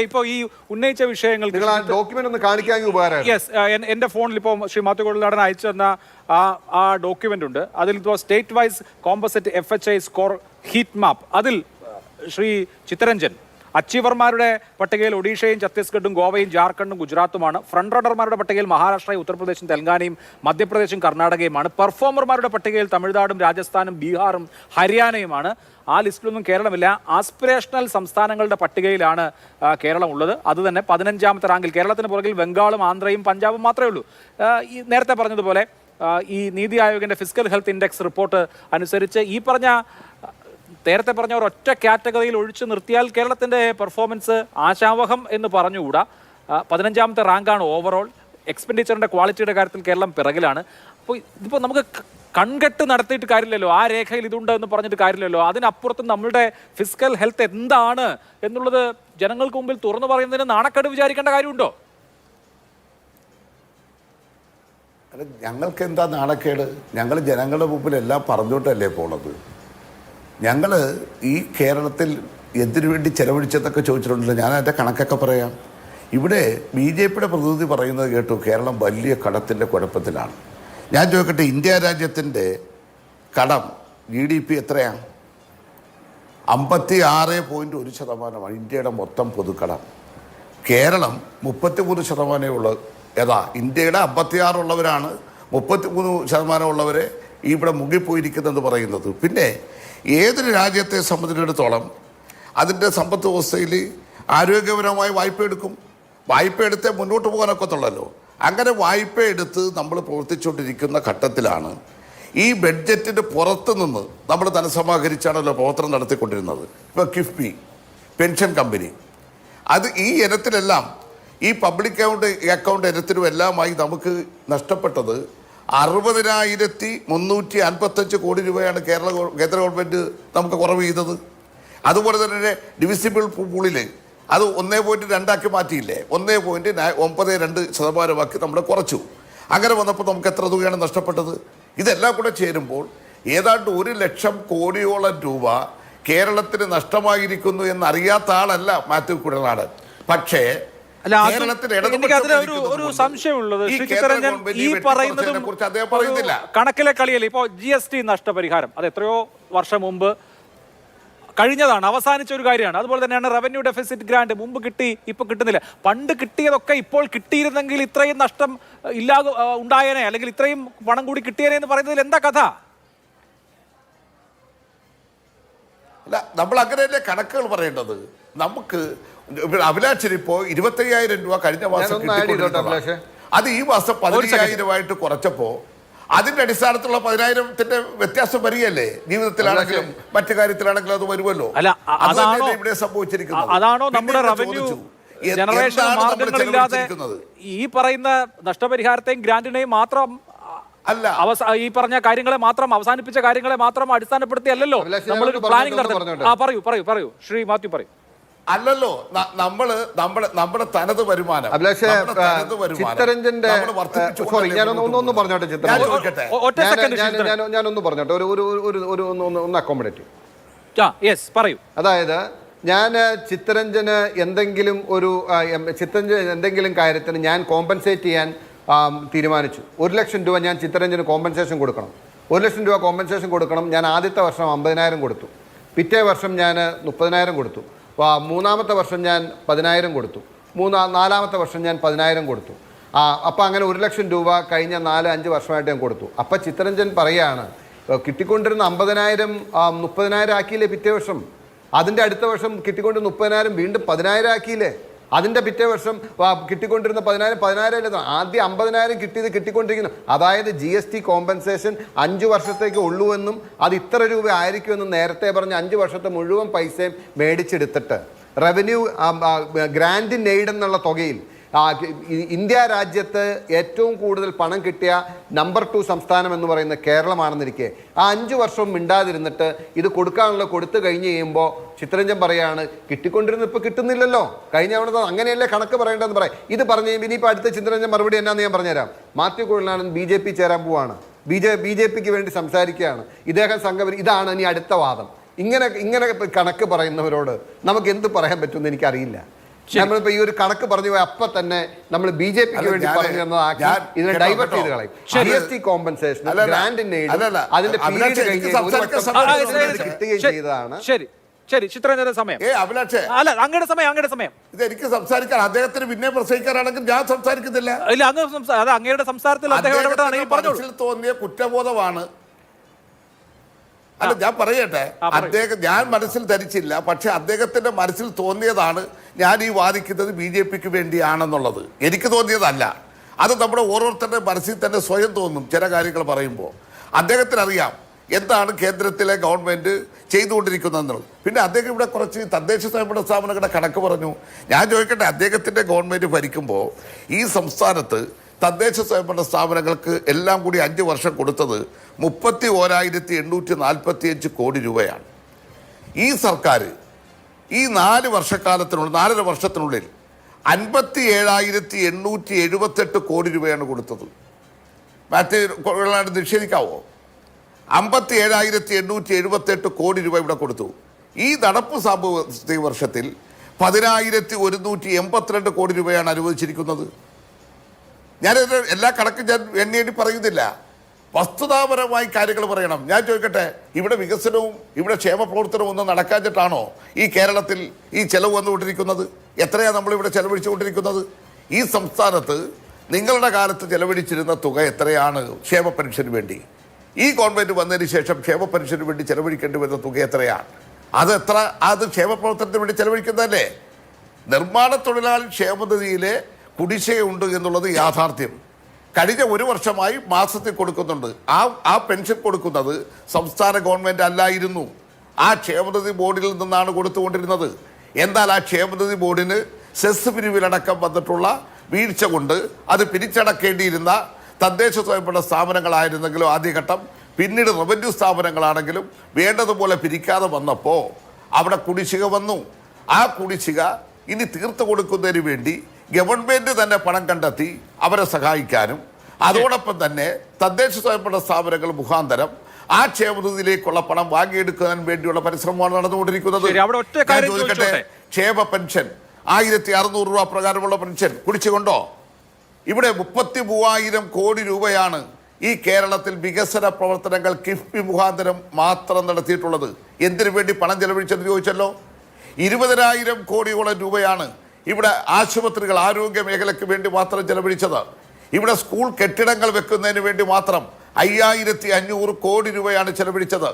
ഇപ്പോൾ ഈ ഉന്നയിച്ച വിഷയങ്ങൾ ഡോക്യുമെന്റ് ഒന്ന് കാണിക്കാൻ ഉപകാരം. യെസ്, എൻ്റെ ഫോണിൽ ഇപ്പോൾ ശ്രീ മാത്യു കുഴൽനാടൻ അയച്ചു തന്ന ആ ഡോക്യുമെന്റ് ഉണ്ട്. അതിൽ ഇപ്പോൾ state wise composite FHI score heat map. അതിൽ ശ്രീ ചിത്തരഞ്ജൻ അച്ചീവർമാരുടെ പട്ടികയിൽ ഒഡീഷയും ഛത്തീസ്ഗഡും ഗോവയും ജാർഖണ്ഡും ഗുജറാത്തുമാണ്. ഫ്രണ്ട് റണ്ണർമാരുടെ പട്ടികയിൽ മഹാരാഷ്ട്രയും ഉത്തർപ്രദേശും തെലങ്കാനയും മധ്യപ്രദേശും കർണാടകയുമാണ്. പെർഫോമർമാരുടെ പട്ടികയിൽ തമിഴ്നാടും രാജസ്ഥാനും ബീഹാറും ഹരിയാനയുമാണ്. ആ ലിസ്റ്റിലൊന്നും കേരളമില്ല. ആസ്പിറേഷണൽ സംസ്ഥാനങ്ങളുടെ പട്ടികയിലാണ് കേരളം ഉള്ളത്. അത് തന്നെ 15ാമത്തെ റാങ്കിൽ. കേരളത്തിന് പുറകിൽ ബംഗാളും ആന്ധ്രയും പഞ്ചാബും മാത്രമേ ഉള്ളൂ. ഈ നേരത്തെ പറഞ്ഞതുപോലെ ഈ നീതി ആയോഗിൻ്റെ ഫിസിക്കൽ ഹെൽത്ത് ഇൻഡെക്സ് റിപ്പോർട്ട് അനുസരിച്ച് നേരത്തെ പറഞ്ഞ ഒരൊറ്റ കാറ്റഗറിയിൽ ഒഴിച്ചു നിർത്തിയാൽ കേരളത്തിൻ്റെ പെർഫോമൻസ് ആശാവഹം എന്ന് പറഞ്ഞുകൂടാ. 15ാമത്തെ റാങ്കാണ് ഓവറോൾ. എക്സ്പെൻഡിച്ചറിൻ്റെ ക്വാളിറ്റിയുടെ കാര്യത്തിൽ കേരളം പിറകിലാണ്. അപ്പോൾ ഇതിപ്പോൾ നമുക്ക് കൺകെട്ട് നടത്തിയിട്ട് കാര്യമില്ലല്ലോ. ആ രേഖയിൽ ഇതുണ്ട് എന്ന് പറഞ്ഞിട്ട് കാര്യമില്ലല്ലോ. അതിനപ്പുറത്ത് നമ്മളുടെ ഫിസിക്കൽ ഹെൽത്ത് എന്താണ് എന്നുള്ളത് ജനങ്ങൾക്ക് മുമ്പിൽ തുറന്നു പറയുന്നതിന് നാണക്കേട് വിചാരിക്കേണ്ട കാര്യമുണ്ടോ? അല്ല, ഞങ്ങൾക്ക് എന്താ നാണക്കേട്? ഞങ്ങൾ ജനങ്ങളുടെ മുമ്പിൽ എല്ലാം പറഞ്ഞോട്ടല്ലേ പോണത്. ഞങ്ങൾ ഈ കേരളത്തിൽ എന്തിനു വേണ്ടി ചെലവഴിച്ചതൊക്കെ ചോദിച്ചിട്ടുണ്ടല്ലോ. ഞാൻ അതിൻ്റെ കണക്കൊക്കെ പറയാം. ഇവിടെ BJPയുടെ പ്രതിനിധി പറയുന്നത് കേട്ടു, കേരളം വലിയ കടത്തിൻ്റെ കുഴപ്പത്തിലാണ്. ഞാൻ ചോദിക്കട്ടെ, ഇന്ത്യ രാജ്യത്തിൻ്റെ കടം GDP എത്രയാണ്? 56.1% ഇന്ത്യയുടെ മൊത്തം പൊതുക്കടം. കേരളം 33% ഉള്ളത്. ഏതാ ഇന്ത്യയുടെ 56 ഉള്ളവരാണ് 33% ഉള്ളവരെ ഇവിടെ മുങ്ങിപ്പോയിരിക്കുന്നതെന്ന് പറയുന്നത്. പിന്നെ ഏതൊരു രാജ്യത്തെ സംബന്ധിച്ചിടത്തോളം അതിൻ്റെ സമ്പദ് വ്യവസ്ഥയിൽ ആരോഗ്യപരമായി വായ്പ എടുക്കും. വായ്പ എടുത്തേ മുന്നോട്ട് പോകാനൊക്കത്തുള്ളല്ലോ. അങ്ങനെ വായ്പ എടുത്ത് നമ്മൾ പ്രവർത്തിച്ചുകൊണ്ടിരിക്കുന്ന ഘട്ടത്തിലാണ് ഈ ബഡ്ജറ്റിന് പുറത്തു നിന്ന് നമ്മൾ ധനസമാഹരിച്ചാണല്ലോ പ്രവർത്തനം നടത്തിക്കൊണ്ടിരുന്നത്. ഇപ്പോൾ കിഫ്ബി, പെൻഷൻ കമ്പനി, അത് ഈ ഇനത്തിലെല്ലാം ഈ പബ്ലിക് അക്കൗണ്ട് ഇനത്തിനും എല്ലാമായി നമുക്ക് നഷ്ടപ്പെട്ടത് 60,355 കോടി രൂപയാണ് കേന്ദ്ര ഗവൺമെൻറ് നമുക്ക് കുറവ് ചെയ്തത്. അതുപോലെ തന്നെ ഡിവിസിബിൾ പൂളിൽ അത് 1.2 മാറ്റിയില്ലേ, 1.92% നമ്മൾ കുറച്ചു. അങ്ങനെ വന്നപ്പോൾ നമുക്ക് എത്ര തുകയാണ് നഷ്ടപ്പെട്ടത്? ഇതെല്ലാം കൂടെ ചേരുമ്പോൾ ഏതാണ്ട് 1 ലക്ഷം കോടിയോളം രൂപ കേരളത്തിന് നഷ്ടമായിരിക്കുന്നു എന്നറിയാത്ത ആളല്ല മാത്യു കുഴൽനാടൻ. പക്ഷേ ഒരു സംശയമുള്ളത് ഈ പറയുന്നതും കണക്കിലെ കളിയല്ലേ. ഇപ്പോൾ GST നഷ്ടപരിഹാരം അത് എത്രയോ വർഷം മുമ്പ് കഴിഞ്ഞതാണ്, അവസാനിച്ച ഒരു കാര്യമാണ്. അതുപോലെ തന്നെയാണ് റവന്യൂ ഡെഫിസിറ്റ് ഗ്രാന്റ്. മുമ്പ് കിട്ടി, ഇപ്പൊ കിട്ടുന്നില്ല. പണ്ട് കിട്ടിയതൊക്കെ ഇപ്പോൾ കിട്ടിയിരുന്നെങ്കിൽ ഇത്രയും നഷ്ടം ഉണ്ടായേനെ, അല്ലെങ്കിൽ ഇത്രയും പണം കൂടി കിട്ടിയേനെ എന്ന് പറയുന്നതിൽ എന്താ കഥ? അല്ല, നമ്മൾ അങ്ങനെയല്ലേ കണക്കുകൾ പറയേണ്ടത്. നമുക്ക് അഭിലാഷൻ ഇപ്പോ 25,000 രൂപ കഴിഞ്ഞ മാസം അത് ഈ മാസം 15,000 കുറച്ചപ്പോ അതിന്റെ അടിസ്ഥാനത്തിലുള്ള 10,000 വ്യത്യാസം വരികയല്ലേ? ജീവിതത്തിലാണെങ്കിലും മറ്റു കാര്യത്തിലാണെങ്കിലും അത് വരുമല്ലോ. ഇവിടെ സംഭവിച്ചിരിക്കുന്നത് അതാണോ നമ്മുടെ റവന്യൂ ജനറേഷൻ മാർഗങ്ങളില്ലാതെ ഈ പറയുന്ന നഷ്ടപരിഹാരത്തെയും ഗ്രാന്റിനെയും മാത്രം അല്ല, ഈ പറഞ്ഞ കാര്യങ്ങളെ മാത്രം, അവസാനിപ്പിച്ച കാര്യങ്ങളെ മാത്രം അടിസ്ഥാനപ്പെടുത്തിയല്ലോ നമ്മളൊരു പ്ലാനിങ് നടത്തുന്നത്. പറയൂ ശ്രീ മാത്യു പറയൂ. അല്ലല്ലോ, നമ്മുടെ തനത് വരുമാനം ചിത്തരഞ്ജന്റെ ഞാനൊന്ന് പറഞ്ഞോട്ടെ. ഞാനൊന്ന് പറഞ്ഞോട്ടെ, ഒന്ന് അക്കോമഡേറ്റ്. അതായത് ഞാൻ ചിത്തരഞ്ജന് എന്തെങ്കിലും കാര്യത്തിന് ഞാൻ കോമ്പൻസേറ്റ് ചെയ്യാൻ തീരുമാനിച്ചു. 1 ലക്ഷം രൂപ ഞാൻ ചിത്തരഞ്ജന് കോമ്പൻസേഷൻ കൊടുക്കണം. 1 ലക്ഷം രൂപ കോമ്പൻസേഷൻ കൊടുക്കണം. ഞാൻ ആദ്യത്തെ വർഷം 50,000 കൊടുത്തു. പിറ്റേ വർഷം ഞാൻ 30,000 കൊടുത്തു. മൂന്നാമത്തെ വർഷം ഞാൻ 10,000 കൊടുത്തു. നാലാമത്തെ വർഷം ഞാൻ 10,000 കൊടുത്തു. അപ്പോൾ അങ്ങനെ 1 ലക്ഷം രൂപ കഴിഞ്ഞ 4-5 വർഷമായിട്ട് ഞാൻ കൊടുത്തു. അപ്പോൾ ചിത്തരഞ്ജൻ പറയുകയാണ്, കിട്ടിക്കൊണ്ടിരുന്ന 50,000 30,000 ആക്കിയില്ലേ പിറ്റേ വർഷം? അതിൻ്റെ അടുത്ത വർഷം കിട്ടിക്കൊണ്ടിരുന്ന 30,000 വീണ്ടും 10,000 ആക്കിയില്ലേ? അതിൻ്റെ പിറ്റേ വർഷം കിട്ടിക്കൊണ്ടിരുന്ന 10,000 ആദ്യം 50,000 കിട്ടിക്കൊണ്ടിരിക്കുന്നു. അതായത് GST കോമ്പൻസേഷൻ 5 വർഷത്തേക്ക് ഉള്ളൂ എന്നും അത് ഇത്ര രൂപ ആയിരിക്കുമെന്നും നേരത്തെ പറഞ്ഞ് 5 വർഷത്തെ മുഴുവൻ പൈസയും മേടിച്ചെടുത്തിട്ട് റവന്യൂ ഗ്രാൻഡ് എയ്ഡ് എന്നുള്ള തുകയിൽ ഇന്ത്യ രാജ്യത്ത് ഏറ്റവും കൂടുതൽ പണം കിട്ടിയ നമ്പർ 2 സംസ്ഥാനം എന്ന് പറയുന്ന കേരളമാണെന്നിരിക്കെ 5 വർഷവും മിണ്ടാതിരുന്നിട്ട് ഇത് കൊടുത്തു കഴിഞ്ഞ് കഴിയുമ്പോൾ ചിത്തരഞ്ജൻ പറയാണ് കിട്ടിക്കൊണ്ടിരുന്ന ഇപ്പോൾ കിട്ടുന്നില്ലല്ലോ, കഴിഞ്ഞ തവണ അങ്ങനെയല്ലേ കണക്ക് പറയേണ്ടതെന്ന് പറയാം. ഇത് പറഞ്ഞു കഴിയുമ്പോൾ ഇനിയിപ്പോൾ അടുത്ത ചിത്തരഞ്ജൻ മറുപടി എന്നാന്ന് ഞാൻ പറഞ്ഞുതരാം. മാത്യു കുഴൽനാടൻ BJP ചേരാൻ പോവാണ്, BJPക്ക് വേണ്ടി സംസാരിക്കുകയാണ്, ഇദ്ദേഹം സംഘം, ഇതാണ് ഇനി അടുത്ത വാദം. ഇങ്ങനെ കണക്ക് പറയുന്നവരോട് നമുക്ക് എന്ത് പറയാൻ പറ്റുമെന്ന് എനിക്കറിയില്ല. നമ്മളിപ്പോ ഈ ഒരു കണക്ക് പറഞ്ഞു പോയി അപ്പൊ തന്നെ നമ്മൾ BJP വേണ്ടി പറഞ്ഞു തന്നതാക്കി ഇതിനെ ഡൈവേർട്ട് ചെയ്ത് കളയും. GST കോമ്പൻസേഷൻ, ഗ്രാൻഡിന് അതിന്റെ പീരീഡ് കിട്ടുകയും ചെയ്തതാണ്. ശരി ചിത്രരഞ്ജന്റെ സമയം. അഭിലാഷേ, അല്ല അങ്ങയുടെ സമയം. ഇത് എനിക്ക് സംസാരിക്കാൻ, അദ്ദേഹത്തിന് പിന്നെ പ്രസംഗിക്കാനാണെങ്കിൽ ഞാൻ സംസാരിക്കുന്നില്ല. ഇല്ല, അത് അങ്ങയുടെ സംസാരത്തിൽ അദ്ദേഹം ഇടപെട്ടതാണ്. മനസ്സിൽ തോന്നിയ കുറ്റബോധമാണ്. അല്ല, ഞാൻ പറയട്ടെ, ഞാൻ മനസ്സിൽ ധരിച്ചില്ല, പക്ഷെ അദ്ദേഹത്തിന്റെ മനസ്സിൽ തോന്നിയതാണ് ഞാൻ ഈ വാദിക്കുന്നത് BJPക്ക് വേണ്ടിയാണെന്നുള്ളത്. എനിക്ക് തോന്നിയതല്ല. അത് നമ്മുടെ ഓരോരുത്തരുടെ മനസ്സിൽ തന്നെ സ്വയം തോന്നും ചില കാര്യങ്ങൾ പറയുമ്പോൾ. അദ്ദേഹത്തിന് അറിയാം എന്താണ് കേന്ദ്രത്തിലെ ഗവൺമെന്റ് ചെയ്തുകൊണ്ടിരിക്കുന്നതെന്നുള്ളത്. പിന്നെ അദ്ദേഹം ഇവിടെ കുറച്ച് തദ്ദേശ സ്വയംഭരണ സ്ഥാപനങ്ങളുടെ കണക്ക് പറഞ്ഞു. ഞാൻ ചോദിക്കട്ടെ, അദ്ദേഹത്തിന്റെ ഗവൺമെന്റ് ഭരിക്കുമ്പോൾ ഈ സംസ്ഥാനത്ത് തദ്ദേശ സ്വയംഭരണ സ്ഥാപനങ്ങൾക്ക് എല്ലാം കൂടി 5 വർഷം കൊടുത്തത് 31,845 കോടി രൂപയാണ്. ഈ സർക്കാർ ഈ 4 വർഷക്കാലത്തിനുള്ളിൽ 4.5 വർഷത്തിനുള്ളിൽ 57,878 കോടി രൂപയാണ് കൊടുത്തത്. മറ്റ് നിഷേധിക്കാവോ? 57,878 കോടി രൂപ ഇവിടെ കൊടുത്തു. ഈ നടപ്പ് സാമ്പത്തിക വർഷത്തിൽ 10,182 കോടി രൂപയാണ് അനുവദിച്ചിരിക്കുന്നത്. ഞാനിത് എല്ലാ കണക്കും ഞാൻ എണ്ണി പറയുന്നില്ല, വസ്തുതാപരമായി കാര്യങ്ങൾ പറയണം. ഞാൻ ചോദിക്കട്ടെ, ഇവിടെ വികസനവും ഇവിടെ ക്ഷേമ പ്രവർത്തനവും ഒന്നും നടക്കാഞ്ഞിട്ടാണോ ഈ കേരളത്തിൽ ഈ ചെലവ് വന്നുകൊണ്ടിരിക്കുന്നത്? എത്രയാണ് നമ്മളിവിടെ ചെലവഴിച്ചുകൊണ്ടിരിക്കുന്നത്? ഈ സംസ്ഥാനത്ത് നിങ്ങളുടെ കാലത്ത് ചെലവഴിച്ചിരുന്ന തുക എത്രയാണ് ക്ഷേമ പെൻഷന് വേണ്ടി? ഈ ഗവൺമെൻറ് വന്നതിന് ശേഷം ക്ഷേമ പെൻഷന് വേണ്ടി ചെലവഴിക്കേണ്ടി വരുന്ന തുക എത്രയാണ്? അത് ക്ഷേമ പ്രവർത്തനത്തിന് വേണ്ടി ചെലവഴിക്കുന്നതല്ലേ? നിർമ്മാണ തൊഴിലാളി ക്ഷേമനിധിയിലെ കുടിശ്ശികയുണ്ട് എന്നുള്ളത് യാഥാർത്ഥ്യം. കഴിഞ്ഞ 1 വർഷമായി മാസത്തിൽ കൊടുക്കുന്നുണ്ട്. ആ പെൻഷൻ കൊടുക്കുന്നത് സംസ്ഥാന ഗവൺമെൻറ് അല്ലായിരുന്നു, ആ ക്ഷേമനിധി ബോർഡിൽ നിന്നാണ് കൊടുത്തുകൊണ്ടിരുന്നത്. എന്നാൽ ആ ക്ഷേമനിധി ബോർഡിന് സെസ് പിരിവിലടക്കം വന്നിട്ടുള്ള വീഴ്ച കൊണ്ട് അത് പിരിച്ചടക്കേണ്ടിയിരുന്ന തദ്ദേശ സ്വയംഭരണ സ്ഥാപനങ്ങളായിരുന്നെങ്കിലും ആദ്യഘട്ടം, പിന്നീട് റവന്യൂ സ്ഥാപനങ്ങളാണെങ്കിലും വേണ്ടതുപോലെ പിരിക്കാതെ വന്നപ്പോൾ അവിടെ കുടിശ്ശിക വന്നു. ആ കുടിശ്ശിക ഇനി തീർത്തു കൊടുക്കുന്നതിന് വേണ്ടി ഗവൺമെൻറ് തന്നെ പണം കണ്ടെത്തി അവരെ സഹായിക്കാനും അതോടൊപ്പം തന്നെ തദ്ദേശ സ്വയംഭരണ സ്ഥാപനങ്ങൾ മുഖാന്തരം ആ ക്ഷേമനിധിയിലേക്കുള്ള പണം വാങ്ങിയെടുക്കുന്നതിന് വേണ്ടിയുള്ള പരിശ്രമമാണ് നടന്നുകൊണ്ടിരിക്കുന്നത്. ക്ഷേമ പെൻഷൻ 1,600 രൂപ പ്രകാരമുള്ള പെൻഷൻ കുടിച്ചുകൊണ്ടോ? ഇവിടെ 33,000 കോടി രൂപയാണ് ഈ കേരളത്തിൽ വികസന പ്രവർത്തനങ്ങൾ കിഫ്ബി മുഖാന്തരം മാത്രം നടത്തിയിട്ടുള്ളത്. എന്തിനു വേണ്ടി പണം ചെലവഴിച്ചെന്ന് ചോദിച്ചല്ലോ. 20,000 കോടിയോളം രൂപയാണ് ഇവിടെ ആശുപത്രികൾ, ആരോഗ്യ മേഖലയ്ക്ക് വേണ്ടി മാത്രം ചെലവഴിച്ചത്. ഇവിടെ സ്കൂൾ കെട്ടിടങ്ങൾ വെക്കുന്നതിന് വേണ്ടി മാത്രം 5,500 കോടി രൂപയാണ് ചെലവഴിച്ചത്.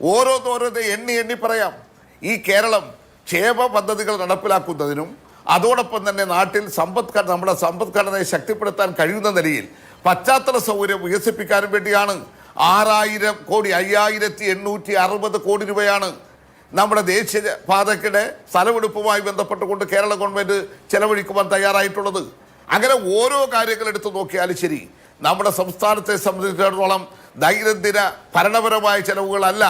ഓരോന്നോരോന്ന് എണ്ണി പറയാം. ഈ കേരളം ക്ഷേമ പദ്ധതികൾ നടപ്പിലാക്കുന്നതിനും അതോടൊപ്പം തന്നെ നാട്ടിൽ നമ്മുടെ സമ്പദ്ഘടനയെ ശക്തിപ്പെടുത്താൻ കഴിയുന്ന നിലയിൽ പശ്ചാത്തല സൗകര്യം വികസിപ്പിക്കാനും വേണ്ടിയാണ് 6,000 കോടി 5,860 കോടി രൂപയാണ് നമ്മുടെ ദേശീയ പാതയ്ക്കിടെ സ്ഥലമെടുപ്പുമായി ബന്ധപ്പെട്ടുകൊണ്ട് കേരള ഗവൺമെൻറ് ചെലവഴിക്കുവാൻ തയ്യാറായിട്ടുള്ളത്. അങ്ങനെ ഓരോ കാര്യങ്ങൾ എടുത്തു നോക്കിയാലും ശരി, നമ്മുടെ സംസ്ഥാനത്തെ സംബന്ധിച്ചിടത്തോളം ദൈനംദിന ഭരണപരമായ ചെലവുകളല്ല,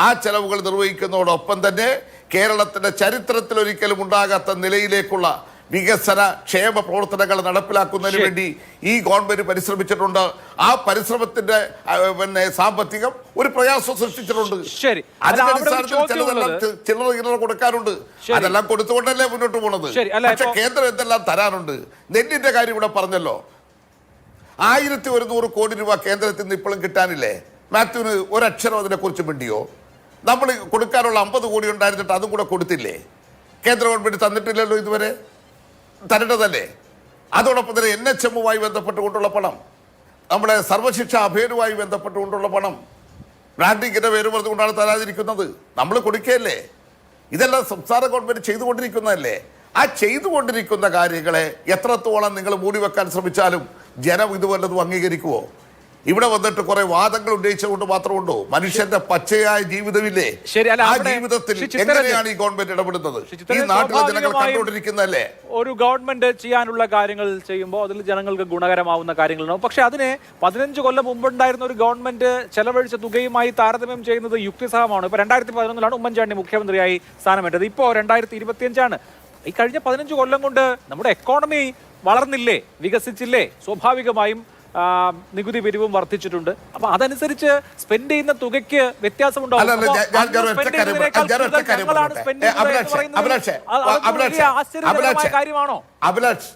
ആ ചെലവുകൾ നിർവഹിക്കുന്നതോടൊപ്പം തന്നെ കേരളത്തിൻ്റെ ചരിത്രത്തിലൊരിക്കലും ഉണ്ടാകാത്ത നിലയിലേക്കുള്ള വികസന ക്ഷേമ പ്രവർത്തനങ്ങൾ നടപ്പിലാക്കുന്നതിന് വേണ്ടി ഈ ഗവൺമെന്റ് പരിശ്രമിച്ചിട്ടുണ്ട്. ആ പരിശ്രമത്തിന്റെ സാമ്പത്തികം ഒരു പ്രയാസം സൃഷ്ടിച്ചിട്ടുണ്ട്. ചില്ലറ കൊടുക്കാറുണ്ട്. അതെല്ലാം കൊടുത്തുകൊണ്ടല്ലേ മുന്നോട്ട് പോണത്. പക്ഷെ കേന്ദ്രം എന്തെല്ലാം തരാനുണ്ട്? നെല്ലിന്റെ കാര്യം ഇവിടെ പറഞ്ഞല്ലോ. 1,100 കോടി രൂപ കേന്ദ്രത്തിൽ നിന്ന് ഇപ്പോഴും കിട്ടാനില്ലേ? മാത്യുവിന് ഒരക്ഷരം അതിനെക്കുറിച്ച് വേണ്ടിയോ? നമ്മൾ കൊടുക്കാനുള്ള 50 കോടി ഉണ്ടായിരുന്നിട്ട് അതും കൂടെ കൊടുത്തില്ലേ? കേന്ദ്ര ഗവൺമെന്റ് തന്നിട്ടില്ലല്ലോ ഇതുവരെ. തരേണ്ടതല്ലേ? അതോടൊപ്പം തന്നെ NHM-വുമായി ബന്ധപ്പെട്ടുകൊണ്ടുള്ള പണം, നമ്മുടെ സർവശിക്ഷ അഭയനുമായി ബന്ധപ്പെട്ടുകൊണ്ടുള്ള പണം, ബ്രാൻഡിങ്ങിന്റെ പേര് പറഞ്ഞുകൊണ്ടാണ് തരാതിരിക്കുന്നത്. നമ്മൾ കൊടുക്കുകയല്ലേ? ഇതെല്ലാം സംസ്ഥാന ഗവൺമെന്റ് ചെയ്തുകൊണ്ടിരിക്കുന്നതല്ലേ? ആ ചെയ്തുകൊണ്ടിരിക്കുന്ന കാര്യങ്ങളെ എത്രത്തോളം നിങ്ങൾ മൂടിവെക്കാൻ ശ്രമിച്ചാലും ജനം ഇതുവല്ലതും അംഗീകരിക്കുമോ? ഇവിടെ വന്നിട്ട് കുറെ വാദങ്ങൾ ഉന്നയിച്ചുകൊണ്ട് മാത്രമുണ്ടോ? മനുഷ്യന്റെ പച്ചയായ ജീവിതമില്ലേ? ആ ജീവിതത്തിൽ എങ്ങനെയാണ് ഈ ഗവൺമെന്റ് ഇടപെടുന്നത്? ഈ നാട്ടിലെ ജനങ്ങൾ കണ്ടുകൊണ്ടിരിക്കുന്നതല്ലേ? ഒരു ഗവൺമെന്റ് ചെയ്യാനുള്ള കാര്യങ്ങൾ ചെയ്യുമ്പോൾ അതിൽ ജനങ്ങൾക്ക് ഗുണകരമാവുന്ന കാര്യങ്ങളുണ്ടാവും. പക്ഷെ അതിനെ 15 കൊല്ലം മുമ്പുണ്ടായിരുന്ന ഒരു ഗവൺമെന്റ് ചെലവഴിച്ച തുകയുമായി താരതമ്യം ചെയ്യുന്നത് യുക്തിസഹമാണ്. ഇപ്പൊ 2011 ഉമ്മൻചാണ്ടി മുഖ്യമന്ത്രിയായി സ്ഥാനമേറ്റത്. ഇപ്പോൾ 2025. ഈ കഴിഞ്ഞ 15 കൊല്ലം കൊണ്ട് നമ്മുടെ എക്കോണമി വളർന്നില്ലേ, വികസിച്ചില്ലേ? സ്വാഭാവികമായും നികുതി പിരിവും വർദ്ധിച്ചിട്ടുണ്ട്. അപ്പൊ അതനുസരിച്ച് സ്പെൻഡ് ചെയ്യുന്ന തുകയ്ക്ക് വ്യത്യാസമുണ്ടാവും. അല്ല, ഞാൻ ഒറ്റ കാര്യം ആശ്ചര്യജനകമായ കാര്യമാണോ അഭിലാഷ്?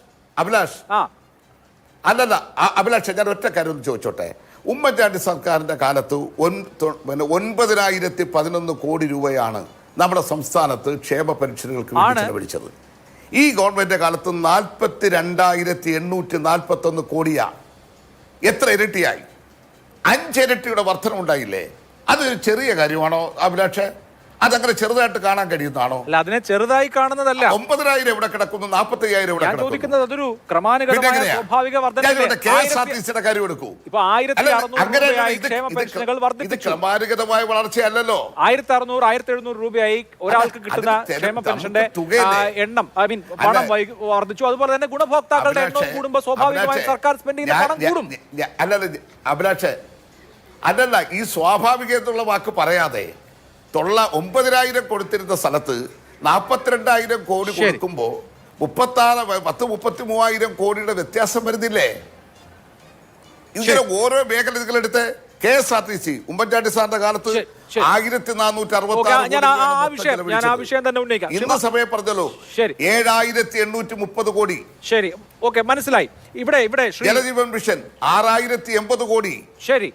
അല്ലല്ല അഭിലാഷ്, ഞാൻ ഒറ്റ കാര്യം ഒന്ന് ചോദിച്ചോട്ടെ. ഉമ്മൻചാണ്ടി സർക്കാരിന്റെ കാലത്ത് 9,011 കോടി രൂപയാണ് നമ്മുടെ സംസ്ഥാനത്ത് ക്ഷേമ പെൻഷനുകൾക്ക് വേണ്ടി ചെലവഴിച്ചത്. ഈ ഗവൺമെന്റ് കാലത്ത് 42,841 കോടിയാ. എത്ര ഇരട്ടിയായി? 5 ഇരട്ടിയുടെ വർധന ഉണ്ടായില്ലേ? അതൊരു ചെറിയ കാര്യമാണോ അഭിലാഷ്? അതങ്ങനെ ചെറുതായിട്ട് കാണാൻ കഴിയുന്നതാണോ? അല്ല, അതിനെ ചെറുതായി കാണുന്നതല്ല. 9,000 എവിടെ കിടക്കുന്നു, 45,000 എവിടെ കിടക്കുന്നു? അതൊരു ക്രമാനുഗതമായ സ്വാഭാവിക വർധനയല്ലേ? KSRTCയുടെ കാര്യം എടുക്കൂ. ഇപ്പൊ 1,600 രൂപയായി ക്ഷേമ പെൻഷനുകൾ വർദ്ധിപ്പിച്ചു. ക്രമാനുഗതമായ വളർച്ചയല്ലല്ലോ. 1,600, 1,700 രൂപയായി ഒരാൾക്ക് കിട്ടുന്ന ക്ഷേമ പെൻഷന്റെ എണ്ണം, പണം വർദ്ധിച്ചു. അതുപോലെ തന്നെ ഗുണഭോക്താക്കളുടെ എണ്ണം കൂടുമ്പോൾ സ്വാഭാവികമായി സർക്കാർ സ്പെൻഡ് ചെയ്യുന്ന പണം കൂടും. അല്ലല്ല അഭിലാഷ്, അല്ലല്ല, ഈ സ്വാഭാവിക എന്നുള്ള വാക്ക് പറയാതെ 9,000 കൊടുത്തിരുന്ന സ്ഥലത്ത് 42,000 കോടി കൊടുക്കുമ്പോ 33,000 കോടിയുടെ വ്യത്യാസം വരുന്നില്ലേ? ഇങ്ങനെ ഓരോ മേഖല നിങ്ങളെടുത്ത് KSRTC ഉമ്മൻചാണ്ടി സാറിന്റെ കാലത്ത് 1,466 ഇന്ന് സമയം പറഞ്ഞല്ലോ 7,830 കോടി. ശരി, ഓക്കെ, മനസ്സിലായി. ഇവിടെ ജലജീവൻ മിഷൻ 6,080 കോടി. ശരി,